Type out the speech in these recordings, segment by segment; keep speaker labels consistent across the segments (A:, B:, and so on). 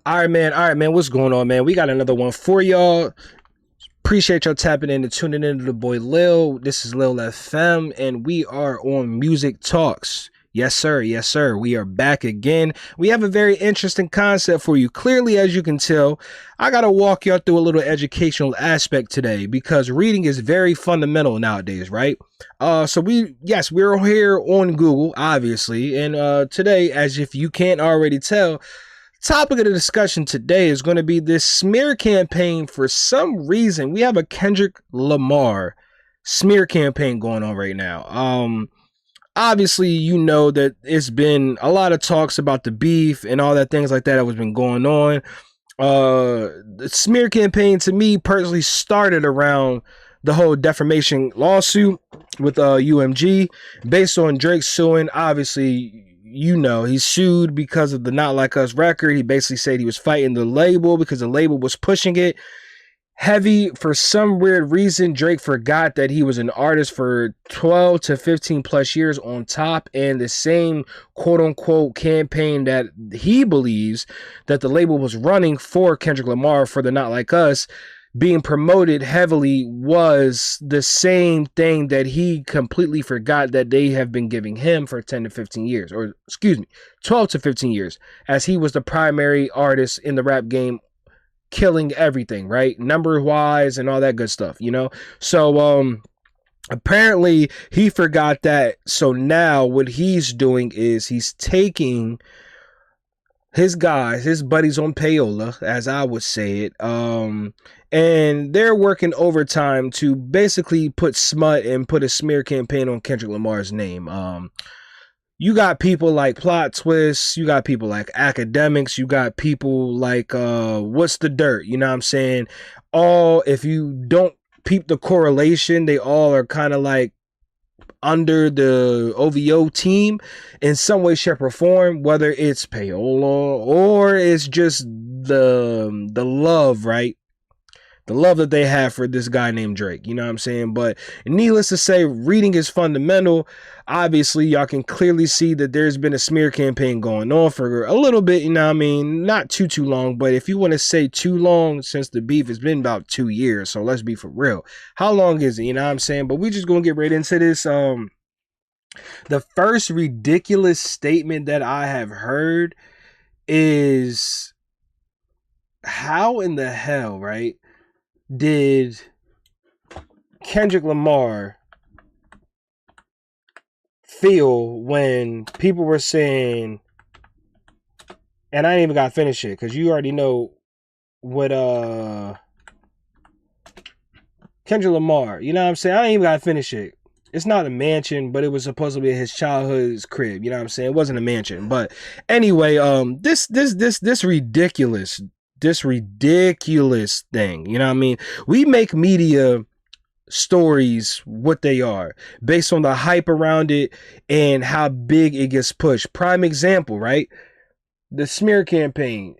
A: All right, man. All right, man. What's going on, man? We got another one for y'all. Appreciate y'all tapping in and tuning in to the boy Lil. This is Lil FM, and we are on Music Talks. Yes, sir. Yes, sir. We are back again. We have a very interesting concept for you. Clearly, as you can tell, I got to walk y'all through a little educational aspect today because reading is very fundamental nowadays, right? We're here on Google, obviously. And today, as if you can't already tell, topic of the discussion today is going to be this smear campaign. For some reason, we have a Kendrick Lamar smear campaign going on right now. Obviously, you know that it's been a lot of talks about the beef and all that things like that has been going on. The smear campaign, to me personally, started around the whole defamation lawsuit with UMG based on Drake suing. Obviously, you know, he sued because of the Not Like Us record. He basically said he was fighting the label because the label was pushing it heavy. For some weird reason, Drake forgot that he was an artist for 12 to 15 plus years on top, and the same quote unquote campaign that he believes that the label was running for Kendrick Lamar for the Not Like Us being promoted heavily was the same thing that he completely forgot that they have been giving him for 10 to 15 years, or excuse me, 12 to 15 years, as he was the primary artist in the rap game, killing everything, right? Number wise and all that good stuff, you know? So, apparently he forgot that. So now what he's doing is he's taking his guys, his buddies on payola, as I would say it, and they're working overtime to basically put smut and put a smear campaign on Kendrick Lamar's name. You got people like Plot Twists, you got people like Academics, you got people like What's the Dirt, you know what I'm saying? All, if you don't peep the correlation, they all are kind of like under the OVO team in some way, shape, or form, whether it's payola or it's just the love, right? The love that they have for this guy named Drake, you know what I'm saying? But needless to say, reading is fundamental. Obviously, y'all can clearly see that there's been a smear campaign going on for a little bit, you know what I mean? Not too long, but if you want to say too long, since the beef has been about 2 years, so let's be for real. How long is it, you know what I'm saying? But we just gonna get right into this. The first ridiculous statement that I have heard is, how in the hell, right, did Kendrick Lamar feel when people were saying, and I ain't even got to finish it because you already know what Kendrick Lamar, you know what I'm saying? I ain't even got to finish it. It's not a mansion, but it was supposed to be his childhood's crib, you know what I'm saying? It wasn't a mansion, but anyway, this ridiculous thing, you know what I mean? We make media stories what they are based on the hype around it and how big it gets pushed. Prime example, right? The smear campaign.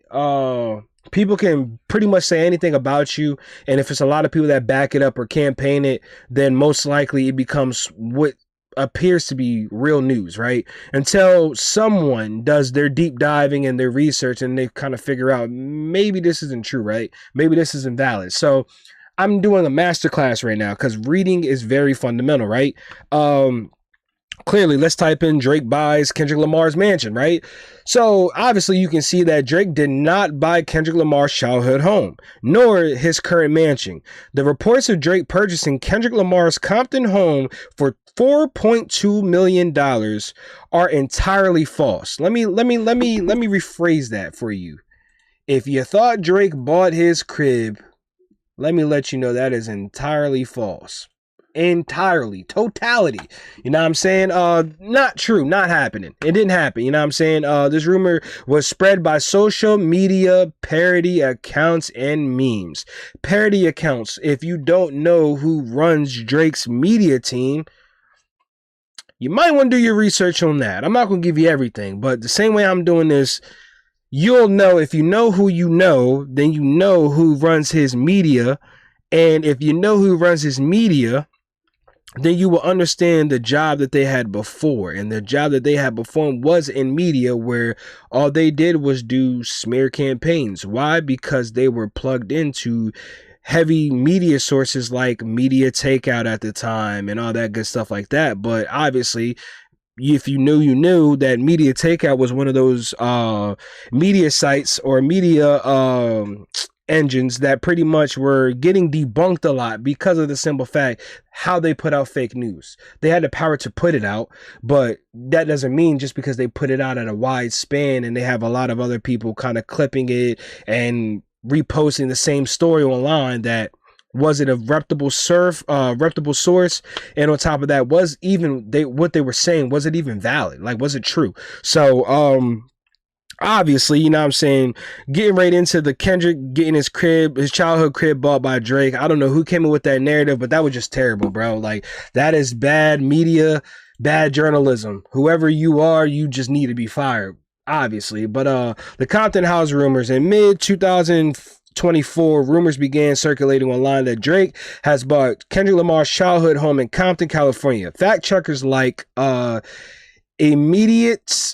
A: People can pretty much say anything about you, and if it's a lot of people that back it up or campaign it, then most likely it becomes what appears to be real news, right? Until someone does their deep diving and their research and they kind of figure out maybe this isn't true, right? Maybe this isn't valid. So I'm doing a masterclass right now because reading is very fundamental, right? Clearly, let's type in Drake buys Kendrick Lamar's mansion, right? So obviously you can see that Drake did not buy Kendrick Lamar's childhood home, nor his current mansion. The reports of Drake purchasing Kendrick Lamar's Compton home for $4.2 million are entirely false. Let me rephrase that for you. If you thought Drake bought his crib, let me let you know that is entirely false. Entirely, totality, you know what I'm saying? Not true, not happening. It didn't happen, you know what I'm saying? This rumor was spread by social media parody accounts and memes. Parody accounts, if you don't know who runs Drake's media team, you might want to do your research on that. I'm not going to give you everything, but the same way I'm doing this, you'll know. If you know who you know, then you know who runs his media. And if you know who runs his media, then you will understand the job that they had before. And the job that they had before was in media, where all they did was do smear campaigns. Why? Because they were plugged into heavy media sources like Media Takeout at the time and all that good stuff like that. But obviously, if you knew, you knew that Media Takeout was one of those media sites or media engines that pretty much were getting debunked a lot because of the simple fact how they put out fake news. They had the power to put it out, but that doesn't mean just because they put it out at a wide span and they have a lot of other people kind of clipping it and reposting the same story online, that was it a reputable source, and on top of that, was even they what they were saying, was it even valid? Like, was it true? So obviously, you know what I'm saying, getting right into the Kendrick getting his childhood crib bought by Drake. I don't know who came up with that narrative, but that was just terrible, bro. Like, that is bad media, bad journalism. Whoever you are, you just need to be fired, obviously. But the Compton House rumors in mid 2024, rumors began circulating online that Drake has bought Kendrick Lamar's childhood home in Compton, California. Fact checkers like immediate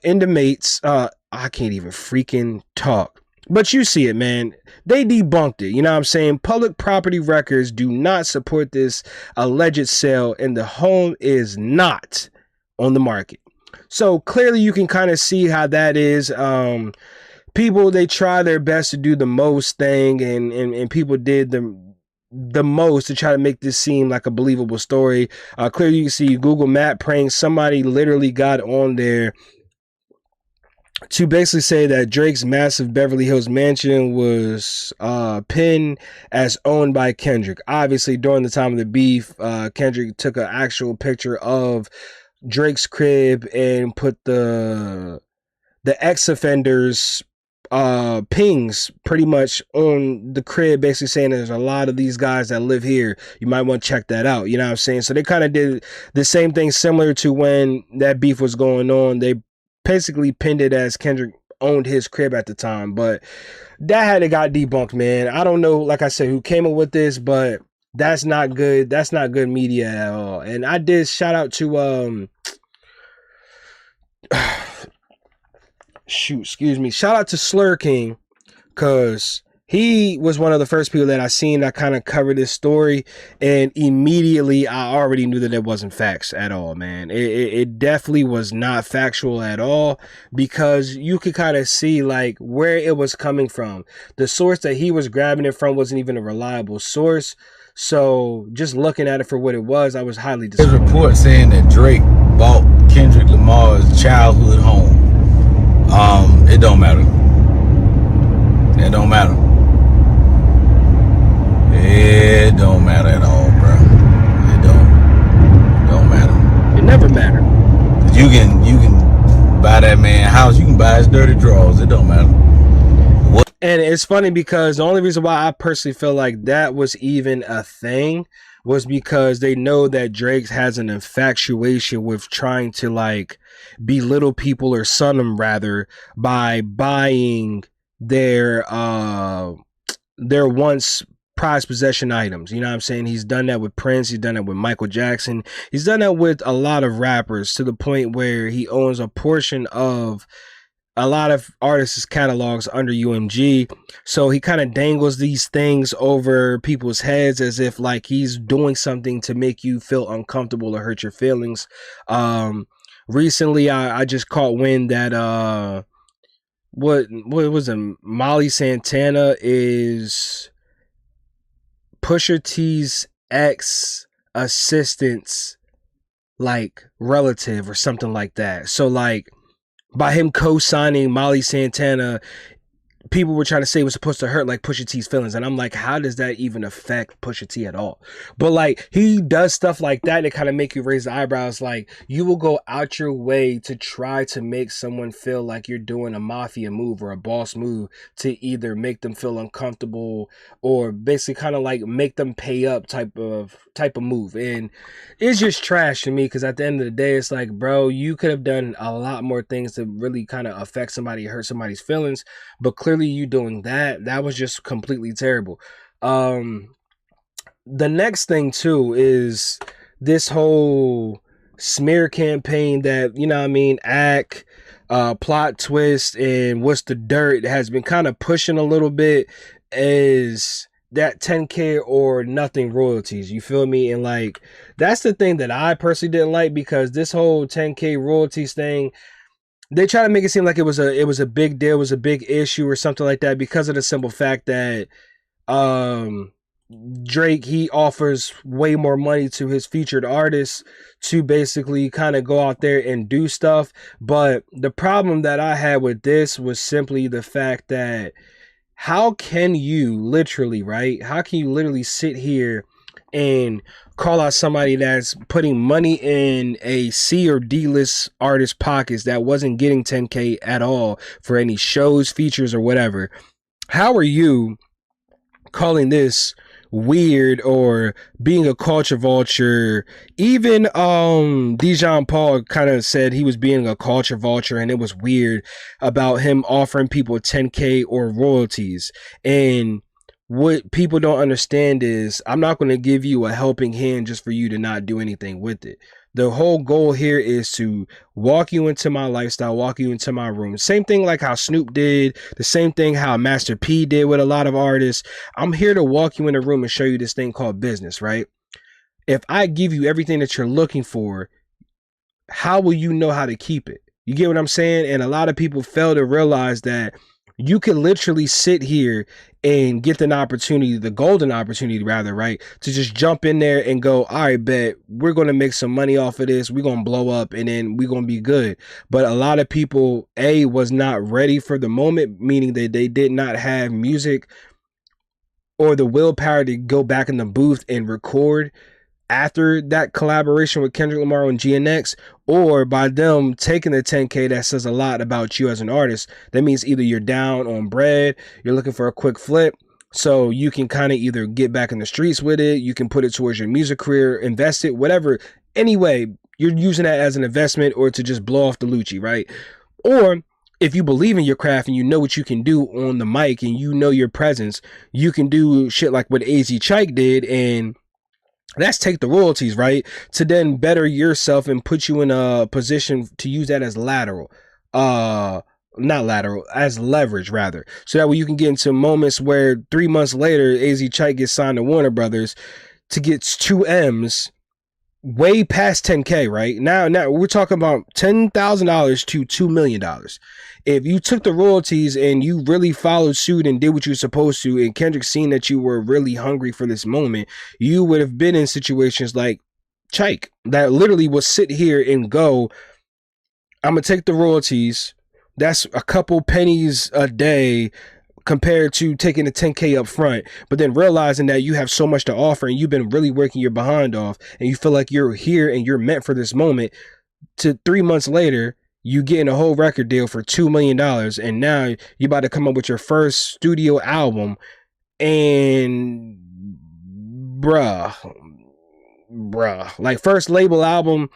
A: intimates, I can't even freaking talk, but you see it, man. They debunked it. You know what I'm saying? Public property records do not support this alleged sale, and the home is not on the market. So clearly you can kind of see how that is. People, they try their best to do the most thing, and people did the most to try to make this seem like a believable story. Clearly, you can see Google Map praying. Somebody literally got on there to basically say that Drake's massive Beverly Hills mansion was pinned as owned by Kendrick. Obviously, during the time of the beef, Kendrick took an actual picture of Drake's crib and put the ex-offenders pings pretty much on the crib, basically saying there's a lot of these guys that live here, you might want to check that out. You know what I'm saying? So they kind of did the same thing similar to when that beef was going on. They basically pinned it as Kendrick owned his crib at the time, but that had it got debunked, man. I don't know, like I said, who came up with this, but that's not good. That's not good media at all. And I did shout out to shout out to Slur King, because he was one of the first people that I seen that kind of covered this story, and immediately I already knew that it wasn't facts at all, man. It definitely was not factual at all, because you could kind of see like where it was coming from. The source that he was grabbing it from wasn't even a reliable source. So just looking at it for what it was, I was highly
B: There's a
A: disappointed.
B: report saying that Drake bought Kendrick Lamar's childhood home. It don't matter. It don't matter. It don't matter at all, bro. It don't matter.
A: It never mattered.
B: You can buy that man house. You can buy his dirty drawers. It don't matter. What?
A: And it's funny because the only reason why I personally feel like that was even a thing was because they know that Drake has an infatuation with trying to like belittle people, or son them rather, by buying their once prized possession items. You know what I'm saying? He's done that with Prince, he's done that with Michael Jackson, he's done that with a lot of rappers, to the point where he owns a portion of a lot of artists' catalogs under UMG. So he kind of dangles these things over people's heads as if like he's doing something to make you feel uncomfortable or hurt your feelings. Um, Recently, I just caught wind that what was it? Molly Santana is Pusha T's ex assistant's like relative or something like that. So like, by him co-signing Molly Santana, people were trying to say it was supposed to hurt like Pusha T's feelings, and I'm like, how does that even affect Pusha T at all? But like, he does stuff like that that kind of make you raise the eyebrows. Like, you will go out your way to try to make someone feel like you're doing a mafia move or a boss move, to either make them feel uncomfortable or basically kind of like make them pay up type of move. And it's just trash to me, because at the end of the day, it's like, bro, you could have done a lot more things to really kind of affect somebody, hurt somebody's feelings, but clearly you doing that was just completely terrible. um The next thing too is this whole smear campaign that, you know what I mean, act, plot twist, and what's the dirt has been kind of pushing a little bit is that 10K or nothing royalties. You feel me? And like that's the thing that I personally didn't like, because this whole 10K royalties thing, they try to make it seem like it was a big deal, it was a big issue or something like that, because of the simple fact that um Drake, he offers way more money to his featured artists to basically kind of go out there and do stuff. But the problem that I had with this was simply the fact that how can you literally, right? How can you literally sit here and call out somebody that's putting money in a C or D list artist pockets that wasn't getting 10K at all for any shows, features, or whatever? How are you calling this weird or being a culture vulture? Even Dijon Paul kind of said he was being a culture vulture, and it was weird about him offering people 10K or royalties. And what people don't understand is I'm not going to give you a helping hand just for you to not do anything with it. The whole goal here is to walk you into my lifestyle, walk you into my room. Same thing like how Snoop did, the same thing how Master P did with a lot of artists. I'm here to walk you in a room and show you this thing called business, right? If I give you everything that you're looking for, how will you know how to keep it? You get what I'm saying? And a lot of people fail to realize that you can literally sit here and get an opportunity, the golden opportunity rather, right? To just jump in there and go, all right, bet we're going to make some money off of this. We're going to blow up and then we're going to be good. But a lot of people, was not ready for the moment, meaning that they did not have music or the willpower to go back in the booth and record after that collaboration with Kendrick Lamar and GNX, or by them taking the 10K. That says a lot about you as an artist. That means either you're down on bread, you're looking for a quick flip, so you can kind of either get back in the streets with it, you can put it towards your music career, invest it, whatever. Anyway, you're using that as an investment or to just blow off the Lucci, right? Or if you believe in your craft and you know what you can do on the mic and you know your presence, you can do shit like what AZ Chike did, and that's take the royalties, right? To then better yourself and put you in a position to use that as lateral. Not lateral, as leverage rather. So that way you can get into moments where 3 months later, AZ Chike gets signed to Warner Brothers to get 2 M's way past 10K, right? Now we're talking about $10,000 to $2 million. If you took the royalties and you really followed suit and did what you're supposed to, and Kendrick seen that you were really hungry for this moment, you would have been in situations like Chike that literally will sit here and go, I'm gonna take the royalties. That's a couple pennies a day compared to taking the 10K up front, but then realizing that you have so much to offer and you've been really working your behind off and you feel like you're here and you're meant for this moment, to 3 months later, you getting a whole record deal for $2 million. And now you about to come up with your first studio album, and bruh, like first label album,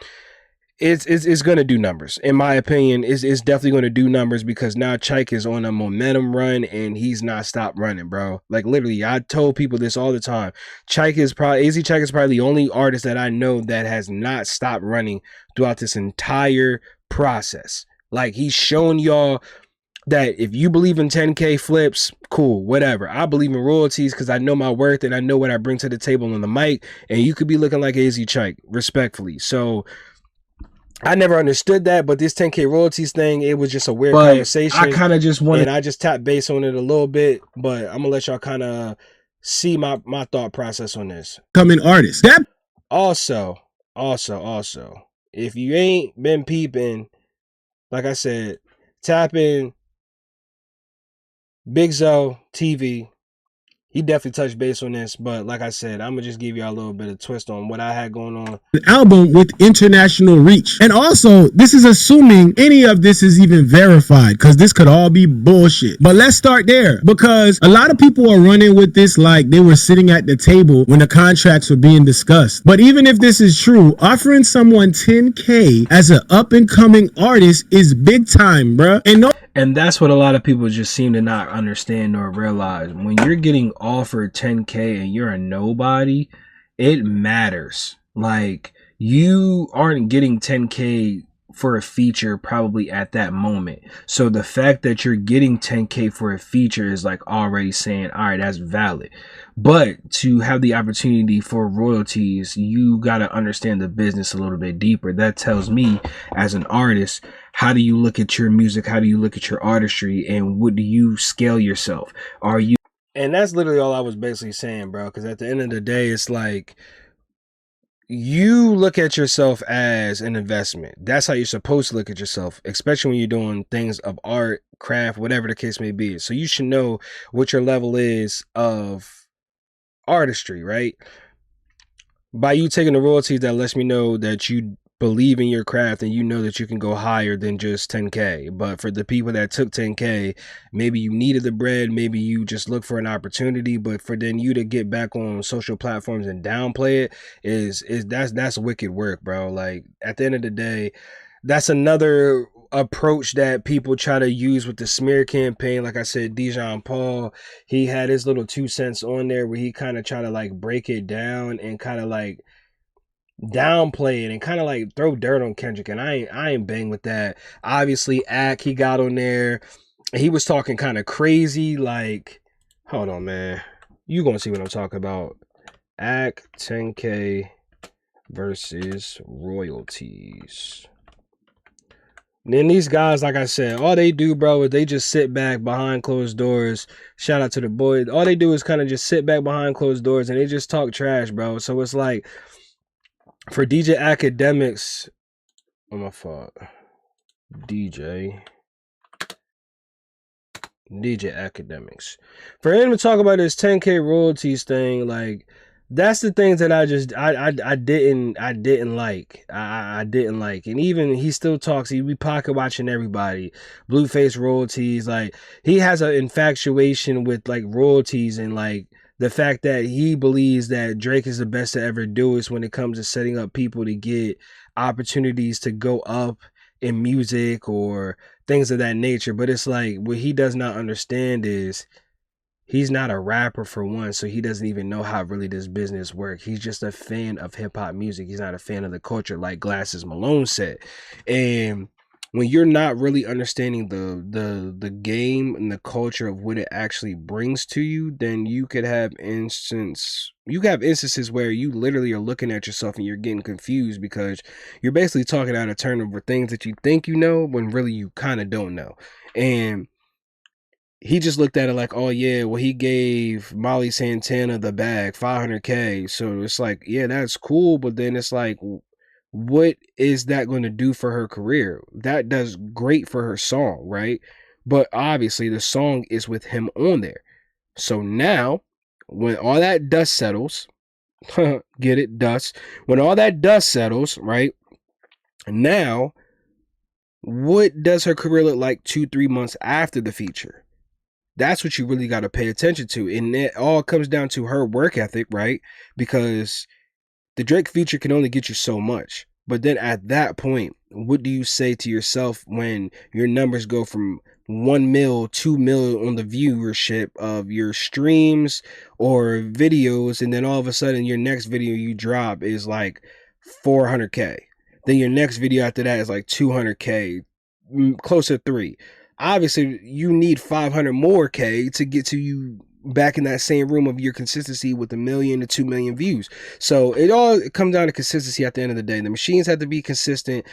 A: it's going to do numbers. In my opinion, it's definitely going to do numbers, because now Chike is on a momentum run and he's not stopped running, bro. Like literally, I told people this all the time. AZ Chike is probably the only artist that I know that has not stopped running throughout this entire process. Like he's showing y'all that if you believe in 10K flips, cool, whatever. I believe in royalties because I know my worth and I know what I bring to the table on the mic, and you could be looking like AZ Chike, respectfully. So I never understood that, but this 10K royalties thing, it was just a weird conversation. I kind of just wanted, and I just tapped base on it a little bit, but I'm gonna let y'all kind of see my thought process on this.
C: Coming artist. That
A: also, if you ain't been peeping, like I said, tap in Big Zo TV. He definitely touched base on this, but like I said, I'm gonna just give y'all a little bit of twist on what I had going on.
C: An album with international reach. And also, this is assuming any of this is even verified, because this could all be bullshit. But let's start there, because a lot of people are running with this like they were sitting at the table when the contracts were being discussed. But even if this is true, offering someone 10K as an up and coming artist is big time, bruh. And no,
A: And that's what a lot of people just seem to not understand or realize. When you're getting offered 10K and you're a nobody, it matters. Like, you aren't getting 10K for a feature probably at that moment. So the fact that you're getting 10K for a feature is like already saying, all right, that's valid. But to have the opportunity for royalties, you got to understand the business a little bit deeper. That tells me, as an artist, how do you look at your music? How do you look at your artistry? And what do you scale yourself? Are you? And that's literally all I was basically saying, bro. Because at the end of the day, it's like, you look at yourself as an investment. That's how you're supposed to look at yourself, especially when you're doing things of art, craft, whatever the case may be. So you should know what your level is of artistry, right? By you taking the royalties, that lets me know that you believe in your craft and you know that you can go higher than just 10K. But for the people that took 10K, maybe you needed the bread, maybe you just look for an opportunity, but for then you to get back on social platforms and downplay it is that's wicked work, bro. Like, at the end of the day, that's another approach that people try to use with the smear campaign. Like I said, Dijon Paul, he had his little 2 cents on there where he kind of try to like break it down and kind of like downplay it and kind of like throw dirt on Kendrick, and I ain't bang with that. Obviously, he got on there, and he was talking kind of crazy. Like, hold on, man, you gonna see what I'm talking about. 10K versus royalties. And then these guys, like I said, all they do, bro, is they just sit back behind closed doors. Shout out to the boys. All they do is kind of just sit back behind closed doors and they just talk trash, bro. So it's like, for DJ Academics, oh my fault, DJ Academics, for him to talk about this 10K royalties thing, like, that's the things that I didn't like. I didn't like. And even he still talks, he be pocket watching everybody. Blueface royalties, like, he has an infatuation with like royalties, and like the fact that he believes that Drake is the best to ever do it when it comes to setting up people to get opportunities to go up in music or things of that nature. But it's like, what he does not understand is, he's not a rapper, for one, so he doesn't even know how really this business works. He's just a fan of hip-hop music. He's not a fan of the culture, like Glasses Malone said. And when you're not really understanding the game and the culture of what it actually brings to you, then you could have instances where you literally are looking at yourself and you're getting confused because you're basically talking out of turn over things that you think you know when really you kind of don't know. And he just looked at it like, oh yeah, well, he gave Molly Santana the bag, 500K. So it's like, yeah, that's cool. But then it's like, what is that going to do for her career? That does great for her song, right? But obviously the song is with him on there. So now, when all that dust settles, get it, dust. When all that dust settles, right? Now, what does her career look like 2-3 months after the feature? That's what you really got to pay attention to. And it all comes down to her work ethic, right? Because the Drake feature can only get you so much. But then at that point, what do you say to yourself when your numbers go from 1 mil, 2 mil on the viewership of your streams or videos, and then all of a sudden your next video you drop is like 400K. Then your next video after that is like 200K, closer to 3. Obviously, you need 500 more K to get to you back in that same room of your consistency with 1 million to 2 million views. So it comes down to consistency at the end of the day. The machines have to be consistent.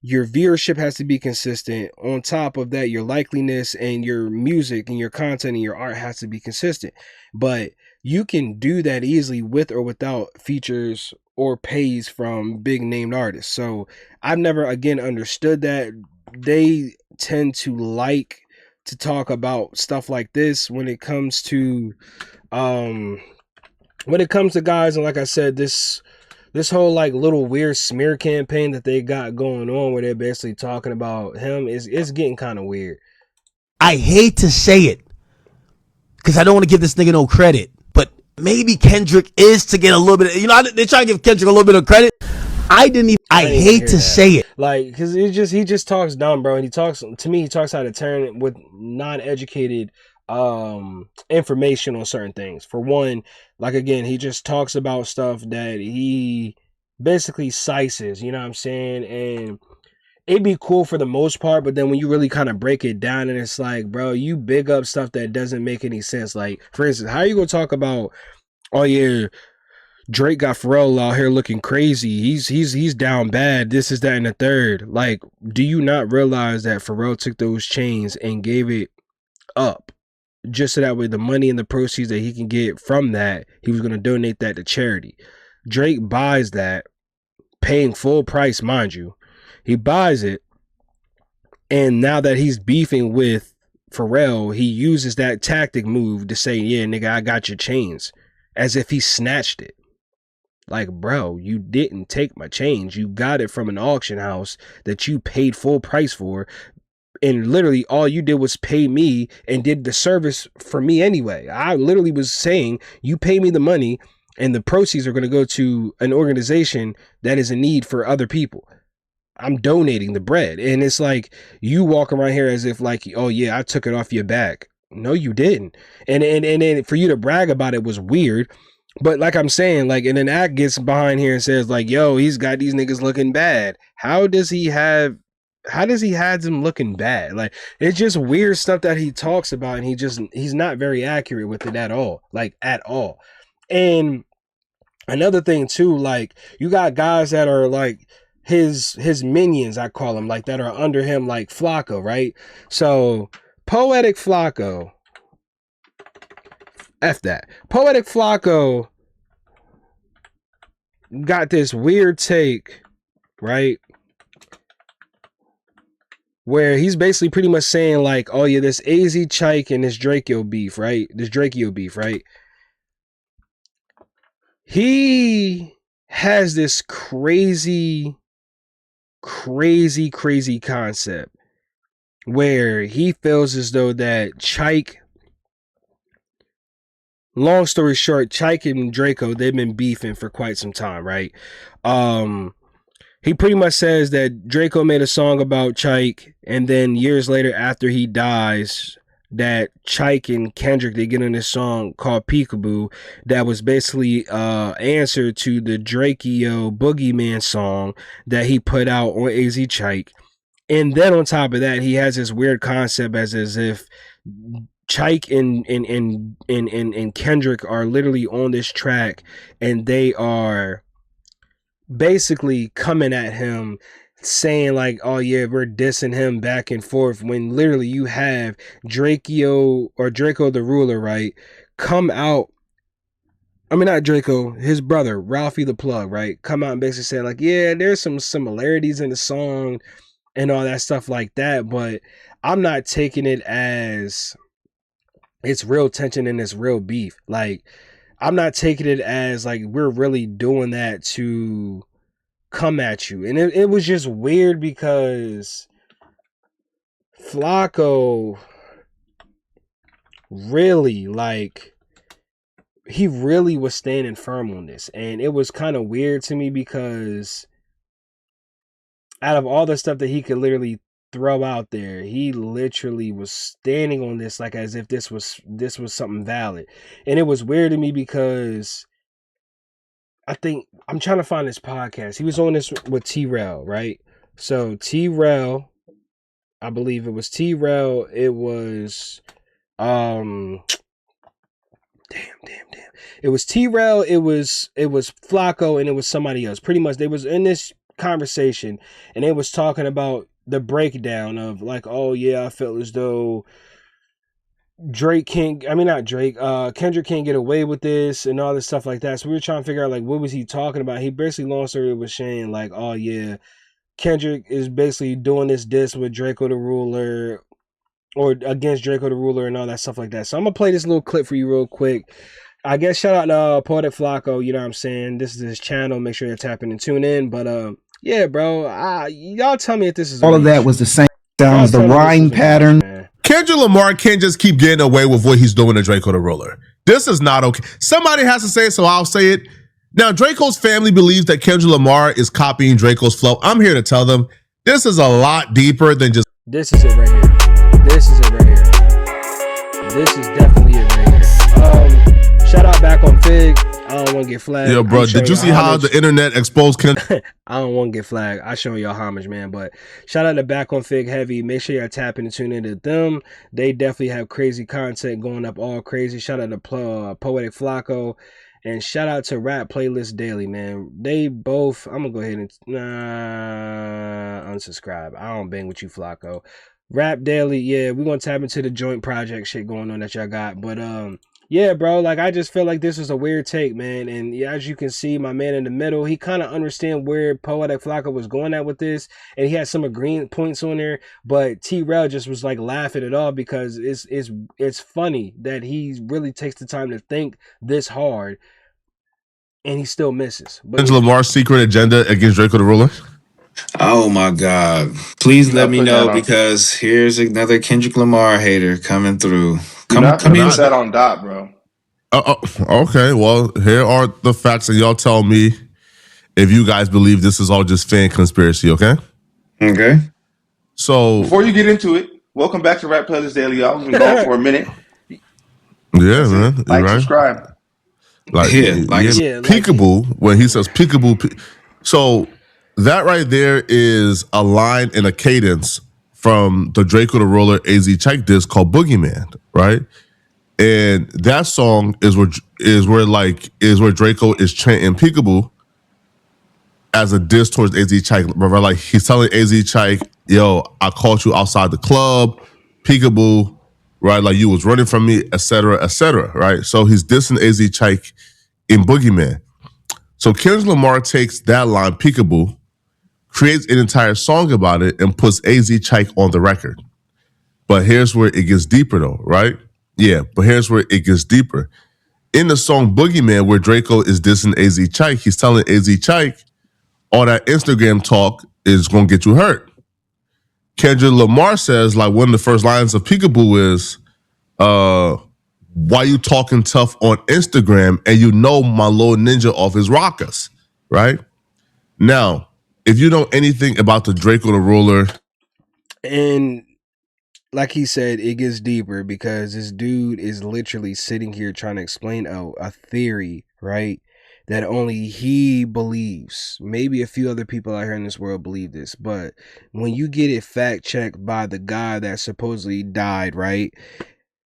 A: Your viewership has to be consistent. On top of that, your likeliness and your music and your content and your art has to be consistent. But you can do that easily with or without features or pays from big named artists. So I've never, again, understood that. They tend to like to talk about stuff like this when it comes to guys. And like I said, this whole like little weird smear campaign that they got going on where they're basically talking about him is getting kind of weird.
D: I hate to say it because I don't want to give this nigga no credit, but maybe Kendrick is to get a little bit, they're trying to give Kendrick a little bit of credit. I didn't even. I
A: didn't even
D: hate
A: hear
D: to
A: that.
D: say it.
A: Like, because he just talks dumb, bro. And he talks how to turn with non-educated information on certain things. For one, like, again, he just talks about stuff that he basically sizes, you know what I'm saying? And it'd be cool for the most part, but then when you really kind of break it down, and it's like, bro, you big up stuff that doesn't make any sense. Like, for instance, how are you gonna talk about, oh yeah, Drake got Pharrell out here looking crazy. He's down bad. This is that and the third. Like, do you not realize that Pharrell took those chains and gave it up just so that way the money and the proceeds that he can get from that, he was gonna donate that to charity. Drake buys that, paying full price, mind you. He buys it, and now that he's beefing with Pharrell, he uses that tactic move to say, "Yeah, nigga, I got your chains," as if he snatched it. Like, bro, you didn't take my change. You got it from an auction house that you paid full price for. And literally all you did was pay me and did the service for me anyway. I literally was saying, you pay me the money and the proceeds are going to go to an organization that is in need for other people. I'm donating the bread. And it's like, you walk around here as if like, oh yeah, I took it off your back. No, you didn't. And then for you to brag about it was weird. But like I'm saying, like, and then Act gets behind here and says like, yo, he's got these niggas looking bad. How does he have them looking bad? Like, it's just weird stuff that he talks about, and he's not very accurate with it at all. Like, at all. And another thing too, like, you got guys that are like his minions, I call them, like, that are under him, like Flacco, right? So Poetic Flacco, F that. Poetic Flacco got this weird take, right? Where he's basically pretty much saying like, oh yeah, this AZ Chike and this Drakeo beef, right? He has this crazy concept where he feels as though that Chike, long story short, Chike and Draco, they've been beefing for quite some time, right? He pretty much says that Draco made a song about Chike, and then years later after he dies, that Chike and Kendrick, they get on this song called Peekaboo that was basically answer to the Drakeo Boogeyman song that he put out on AZ Chike. And then on top of that, he has this weird concept as if Chike and Kendrick are literally on this track, and they are basically coming at him saying like, oh yeah, we're dissing him back and forth, when literally you have Drakeo or Draco the Ruler, right, come out, I mean not Draco, his brother Ralphie the Plug, right, come out and basically say like, yeah, there's some similarities in the song and all that stuff like that, but I'm not taking it as it's real tension and it's real beef. Like, I'm not taking it as like we're really doing that to come at you. And it was just weird because Flacco really, like, he really was standing firm on this. And it was kind of weird to me because out of all the stuff that he could literally throw out there, he literally was standing on this like as if this was something valid. And it was weird to me because I think I'm trying to find this podcast. He was on this with T-Rail, right? So T-Rail, I believe it was T-Rail. It was damn. It was T-Rail, it was Flacco, and it was somebody else. Pretty much they was in this conversation and they was talking about the breakdown of like, oh yeah, I felt as though Kendrick can't get away with this and all this stuff like that. So we were trying to figure out like what was he talking about. He basically, long story, was saying like, oh yeah, Kendrick is basically doing this diss with Draco the Ruler or against Draco the Ruler and all that stuff like that. So I'm gonna play this little clip for you real quick. I guess shout out to Poetic Flacco, you know what I'm saying? This is his channel. Make sure you're tapping and tune in. But yeah, bro, y'all tell me if this is
E: all of that was the same sounds, the rhyme pattern.
F: Kendrick Lamar can't just keep getting away with what he's doing to Draco the Ruler. This is not okay. Somebody has to say it, so I'll say it. Now, Draco's family believes that Kendrick Lamar is copying Draco's flow. I'm here to tell them this is a lot deeper than just.
A: This is it right here. This is it right here. This is definitely it right here. Shout out back on Fig. I don't want to get flagged.
F: Yo, bro, did you see how the internet exposed Kendrick?
A: I don't want to get flagged. I show y'all homage, man. But shout out to Back on Fig Heavy. Make sure y'all tap in and tune into them. They definitely have crazy content going up all crazy. Shout out to Poetic Flacco. And shout out to Rap Playlist Daily, man. They both, I'm going to go ahead and unsubscribe. I don't bang with you, Flacco. Rap Daily, yeah, we're going to tap into the joint project shit going on that y'all got. But, yeah, bro, like, I just feel like this is a weird take, man. And yeah, as you can see, my man in the middle, he kind of understand where Poetic Flacco was going at with this. And he had some agreeing points on there. But T-Rel just was, like, laughing it off because it's funny that he really takes the time to think this hard. And he still misses.
F: But Lamar's secret agenda against Draco the Ruler?
G: Oh my God. Please let me know because here's another Kendrick Lamar hater coming through. Come in.
H: Put that on Dot, bro.
F: Okay, well, here are the facts, and y'all tell me if you guys believe this is all just fan conspiracy, okay?
G: Okay.
F: So
H: before you get into it, welcome back to Rap Playlist Daily, y'all. We've been gone for a minute.
F: Yeah, man.
H: Like, subscribe.
F: Peekaboo, when he says peekaboo. So that right there is a line and a cadence from the Draco the Roller AZ Chike disc called Boogeyman, right? And that song is where Draco is chanting peekaboo as a diss towards AZ Chike. Like he's telling AZ Chike, yo, I caught you outside the club, peekaboo, right? Like you was running from me, etc., right? So he's dissing AZ Chike in Boogeyman. So Kendrick Lamar takes that line, peekaboo, creates an entire song about it, and puts AZ Chike on the record. But here's where it gets deeper though, right? Yeah, but here's where it gets deeper. In the song Boogeyman, where Draco is dissing AZ Chike, he's telling AZ Chike, all that Instagram talk is gonna get you hurt. Kendrick Lamar says, like, one of the first lines of Peekaboo is, why you talking tough on Instagram and you know my little ninja off his rockers, right? Now, if you know anything about the Draco the Ruler.
A: And like he said, it gets deeper because this dude is literally sitting here trying to explain a theory, right? That only he believes. Maybe a few other people out here in this world believe this, but when you get it fact checked by the guy that supposedly died, right?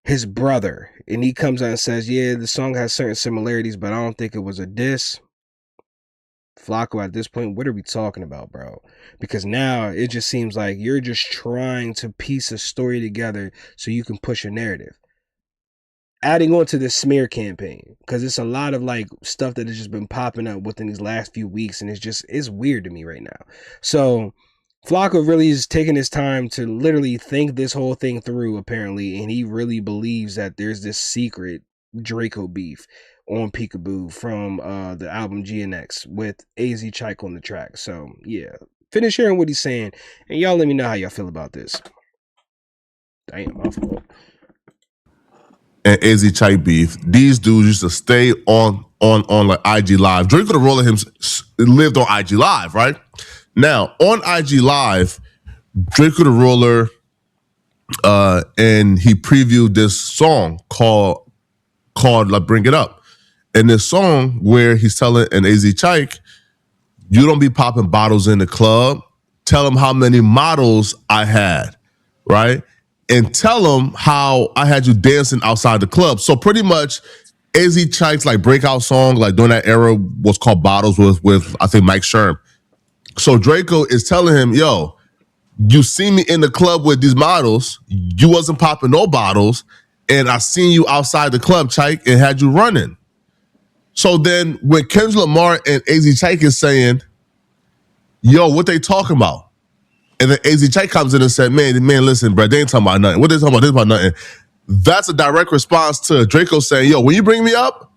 A: His brother, and he comes out and says, yeah, the song has certain similarities, but I don't think it was a diss. Flacco, at this point, what are we talking about, bro? Because now it just seems like you're just trying to piece a story together so you can push a narrative. Adding on to this smear campaign, because it's a lot of like stuff that has just been popping up within these last few weeks, and it's weird to me right now. So Flacco really is taking his time to literally think this whole thing through, apparently, and he really believes that there's this secret Draco beef on Peekaboo from the album GNX with AZ Chike on the track. So yeah, finish hearing what he's saying, and y'all let me know how y'all feel about this. Damn, my fault.
F: And AZ Chike beef, these dudes used to stay on like IG Live. Draco the Roller lived on IG Live, right? Now, on IG Live, Draco the Roller, and he previewed this song called like Bring It Up. And this song where he's telling an AZ Chike, you don't be popping bottles in the club. Tell him how many models I had, right? And tell him how I had you dancing outside the club. So pretty much AZ Chike's like breakout song, like during that era, was called Bottles with I think Mike Sherm. So Draco is telling him, yo, you see me in the club with these models, you wasn't popping no bottles, and I seen you outside the club, Chike, and had you running. So then when Kendrick Lamar and AZ Chike is saying, yo, what they talking about? And then AZ Chike comes in and said, man, listen, bro, they ain't talking about nothing. What they talking about? They about nothing. That's a direct response to Draco saying, yo, when you bring me up,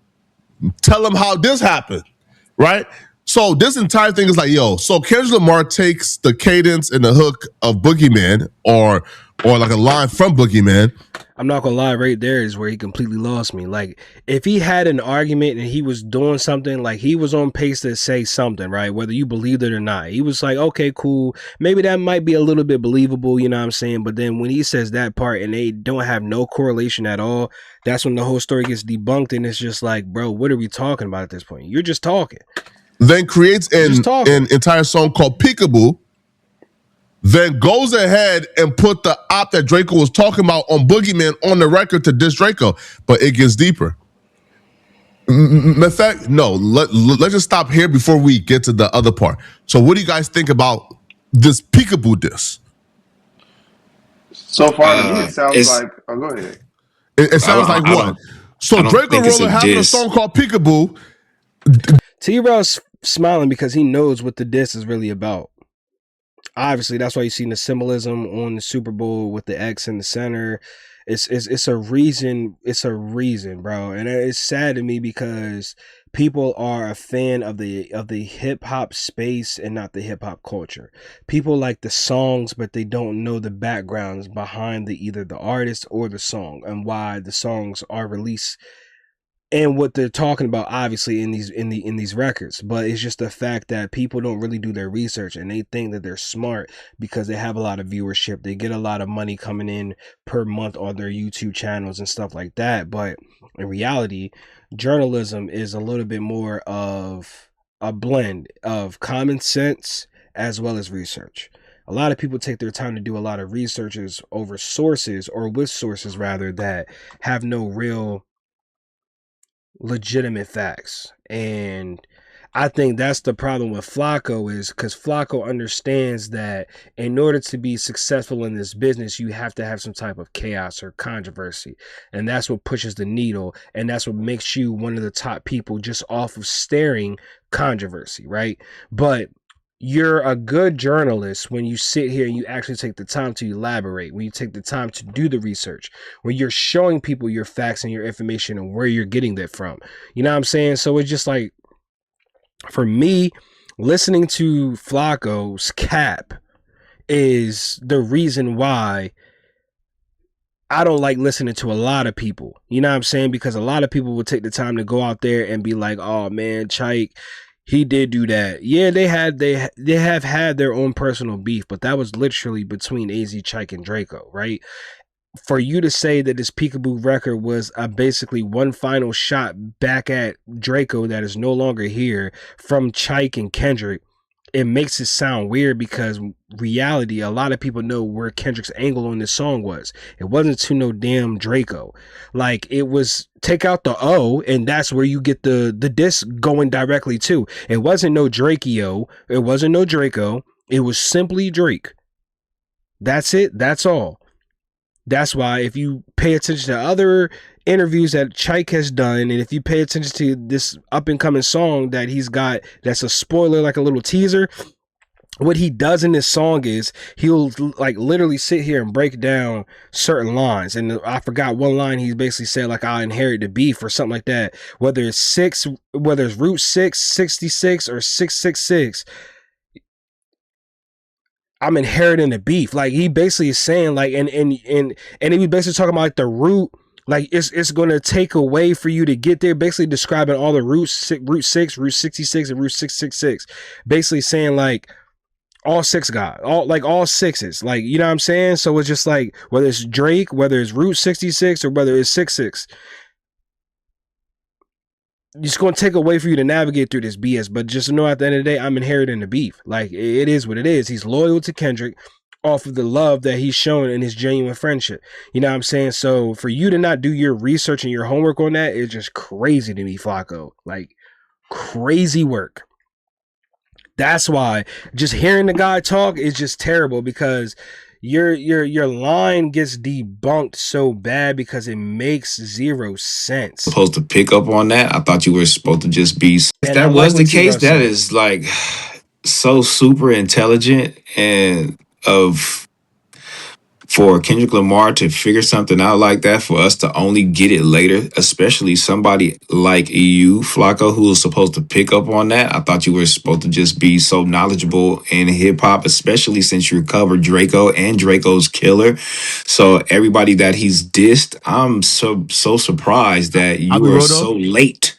F: tell them how this happened, right? So this entire thing is like, yo, so Kendrick Lamar takes the cadence and the hook of Boogeyman or like a line from Boogeyman,
A: I'm not gonna lie, right there is where he completely lost me. Like, if he had an argument and he was doing something, like he was on pace to say something, right? Whether you believed it or not, he was like, okay, cool, maybe that might be a little bit believable, you know what I'm saying? But then when he says that part and they don't have no correlation at all, that's when the whole story gets debunked, and it's just like, bro, what are we talking about at this point? You're just talking.
F: Then creates an entire song called Peekaboo. Then goes ahead and put the op that Draco was talking about on Boogeyman on the record to diss Draco. But it gets deeper. In fact, no, let's just stop here before we get to the other part. So what do you guys think about this Peekaboo diss?
H: So far, to me, it sounds like. Oh, go ahead.
F: It sounds like what? So Draco Roller having a song called Peekaboo.
A: T-Raw's smiling because he knows what the diss is really about. Obviously, that's why you seen the symbolism on the Super Bowl with the X in the center. It's a reason. It's a reason, bro. And it's sad to me because people are a fan of the hip hop space and not the hip hop culture. People like the songs, but they don't know the backgrounds behind either the artist or the song and why the songs are released and what they're talking about, obviously, in these records. But it's just the fact that people don't really do their research, and they think that they're smart because they have a lot of viewership, they get a lot of money coming in per month on their YouTube channels and stuff like that. But in reality, journalism is a little bit more of a blend of common sense as well as research. A lot of people take their time to do a lot of researches over sources, or with sources rather, that have no real legitimate facts. And I think that's the problem with Flacco, is because Flacco understands that in order to be successful in this business, you have to have some type of chaos or controversy. And that's what pushes the needle. And that's what makes you one of the top people just off of staring controversy, right? But you're a good journalist when you sit here and you actually take the time to elaborate, when you take the time to do the research, when you're showing people your facts and your information and where you're getting that from. You know what I'm saying? So it's just like, for me, listening to Flacco's cap is the reason why I don't like listening to a lot of people. You know what I'm saying? Because a lot of people will take the time to go out there and be like, oh man, Chike, he did do that. Yeah, they have had their own personal beef, but that was literally between AZ, Chike, and Draco, right? For you to say that this Peekaboo record was basically one final shot back at Draco that is no longer here from Chike and Kendrick, it makes it sound weird because reality, a lot of people know where Kendrick's angle on this song was. It wasn't to no damn Draco. Like, it was take out the O, and that's where you get the diss going directly to. It wasn't no Drakeo. It wasn't no Draco. It was simply Drake. That's it. That's all. That's why if you pay attention to other interviews that Chike has done, and if you pay attention to this up-and-coming song that he's got, that's a spoiler, like a little teaser, what he does in this song is he'll like literally sit here and break down certain lines. And I forgot one line he basically said, like, I inherit the beef or something like that. Whether it's Route 6, 66, or 666, I'm inheriting the beef. Like, he basically is saying, like, and he was basically talking about like the route, like it's going to take away for you to get there, basically describing all the routes, Route 6, Route 66, and Route 666, basically saying like all six got all sixes, like, you know what I'm saying? So it's just like, whether it's Drake, whether it's Route 66, or whether it's 66, it's going to take away for you to navigate through this BS. But just know, at the end of the day, I'm inheriting the beef. Like, it is what it is. He's loyal to Kendrick off of the love that he's shown in his genuine friendship. You know what I'm saying? So for you to not do your research and your homework on that is just crazy to me, Flacco. Like, crazy work. That's why just hearing the guy talk is just terrible, because your line gets debunked so bad because it makes zero sense.
G: Supposed to pick up on that. I thought you were supposed to just be. If that was the case, that is like so super intelligent and of For Kendrick Lamar to figure something out like that, for us to only get it later, especially somebody like you, Flacco, who was supposed to pick up on that. I thought you were supposed to just be so knowledgeable in hip hop, especially since you covered Draco and Draco's Killer. So everybody that he's dissed, I'm so surprised that
F: I'll
G: you
F: be
G: are
F: real though.
G: so late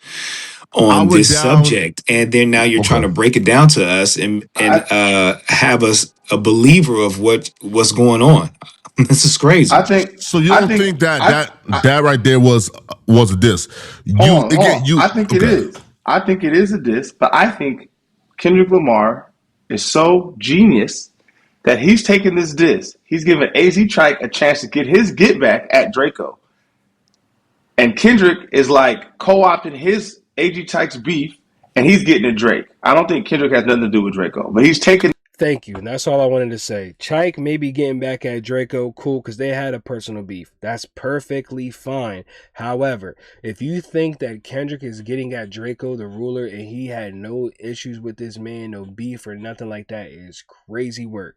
F: I
G: on
F: was
G: this
F: down.
G: subject, and then now you're trying
F: Okay.
G: to break it down to us and
H: I
G: have us a believer of what's going on. This is crazy.
H: I think
F: So you
H: I
F: don't
H: think
F: think that
H: I
F: that right there was a diss? You
H: hold
F: again?
H: on.
F: You
H: I think it
F: okay?
H: is. I think it is a diss, but I think Kendrick Lamar is so genius that he's taking this diss. He's giving AZ Trike a chance to get his get back at Draco. And Kendrick is like co-opting his AG Trike's beef and he's getting at Drake. I don't think Kendrick has nothing to do with Draco, but he's taking.
A: Thank you. And that's all I wanted to say. Chike may be getting back at Draco, cool, because they had a personal beef. That's perfectly fine. However, if you think that Kendrick is getting at Draco, the ruler, and he had no issues with this man, no beef or nothing like that, it is crazy work.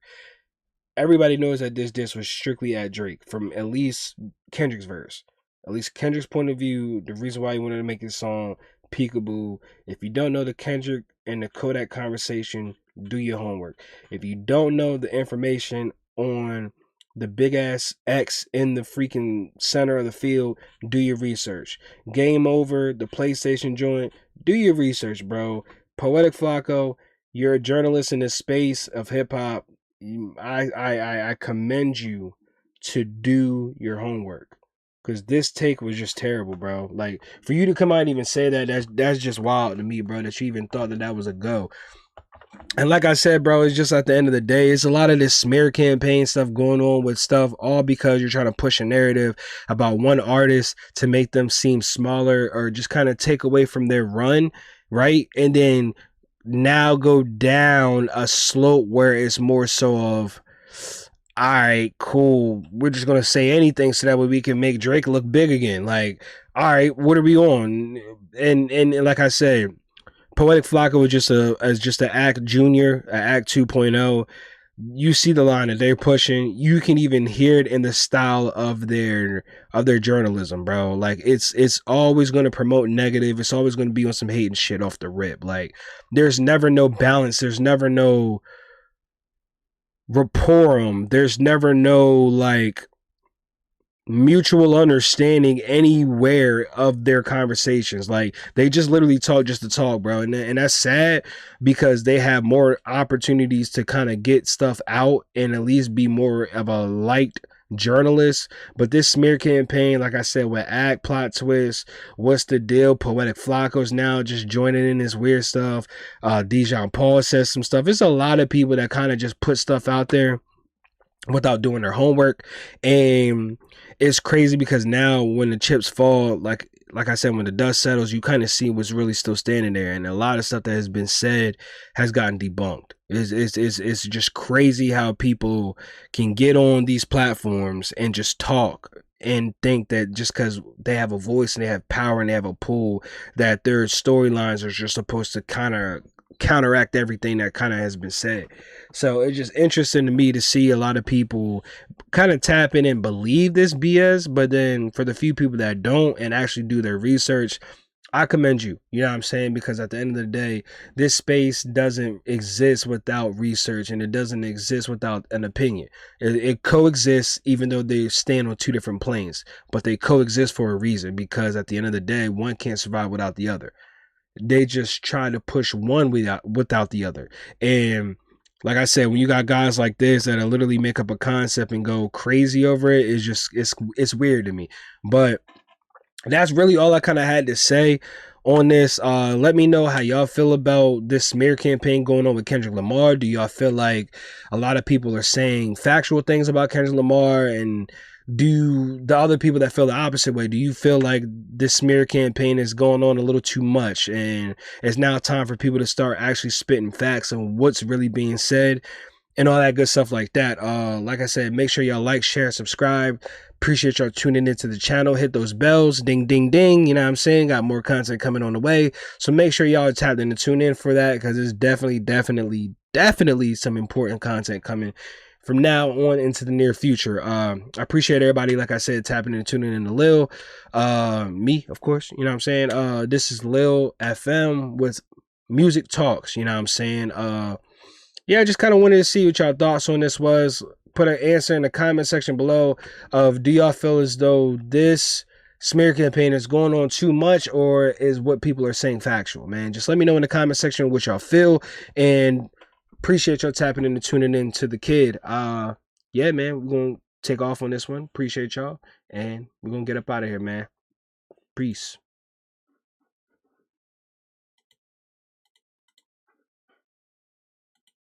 A: Everybody knows that this diss was strictly at Drake from at least Kendrick's verse. At least Kendrick's point of view, the reason why he wanted to make this song, Peekaboo. If you don't know the Kendrick and the Kodak conversation, do your homework. If you don't know the information on the big ass X in the freaking center of the field, do your research. Game Over, the PlayStation joint, do your research, bro. Poetic Flacco, you're a journalist in the space of hip hop. I commend you to do your homework, because this take was just terrible, bro. Like, for you to come out and even say that, that's just wild to me, bro, that you even thought that was a go. And like I said, bro, it's just at the end of the day, it's a lot of this smear campaign stuff going on with stuff, all because you're trying to push a narrative about one artist to make them seem smaller or just kind of take away from their run, right? And then now go down a slope where it's more so of, all right, cool, we're just gonna say anything so that way we can make Drake look big again. Like, all right, what are we on? And like I said, Poetic Flocka was just an act junior, an act 2.0. You see the line that they're pushing. You can even hear it in the style of their journalism, bro. Like, it's always going to promote negative. It's always going to be on some hate and shit off the rip. Like, there's never no balance. There's never no rapport. There's never no like mutual understanding anywhere of their conversations. Like, they just literally talk just to talk, bro, and that's sad, because they have more opportunities to kind of get stuff out and at least be more of a liked journalist. But this smear campaign, like I said, with act plot twist, what's the deal, Poetic Flacco's now just joining in this weird stuff, Dijon Paul says some stuff. It's a lot of people that kind of just put stuff out there without doing their homework. And it's crazy because now when the chips fall, like I said, when the dust settles, you kind of see what's really still standing there, and a lot of stuff that has been said has gotten debunked. It's just crazy how people can get on these platforms and just talk and think that just because they have a voice and they have power and they have a pull, that their storylines are just supposed to kind of counteract everything that kind of has been said. So it's just interesting to me to see a lot of people kind of tap in and believe this BS, but then for the few people that don't and actually do their research, I commend you. You know what I'm saying? Because at the end of the day, this space doesn't exist without research, and it doesn't exist without an opinion. It coexists, even though they stand on two different planes, but they coexist for a reason, because at the end of the day, one can't survive without the other. They just try to push one without the other. And like I said, when you got guys like this that literally make up a concept and go crazy over it, it's weird to me. But that's really all I kind of had to say on this. Let me know how y'all feel about this smear campaign going on with Kendrick Lamar. Do y'all feel like a lot of people are saying factual things about Kendrick Lamar? And do the other people that feel the opposite way, do you feel like this smear campaign is going on a little too much and it's now time for people to start actually spitting facts on what's really being said and all that good stuff like that? Like I said, make sure y'all like, share, subscribe. Appreciate y'all tuning into the channel. Hit those bells, ding, ding, ding. You know what I'm saying? Got more content coming on the way. So make sure y'all are tapped in to tune in for that, because there's definitely some important content coming from now on into the near future. I appreciate everybody, like I said, tapping and tuning in to Lil. Me, of course, you know what I'm saying? This is Lil FM with Music Talks, you know what I'm saying? Yeah, I just kind of wanted to see what y'all thoughts on this was. Put an answer in the comment section below of, do y'all feel as though this smear campaign is going on too much, or is what people are saying factual, man? Just let me know in the comment section what y'all feel, and appreciate y'all tapping in and tuning in to the kid. Yeah, man, we're going to take off on this one. Appreciate y'all, and we're going to get up out of here, man. Peace.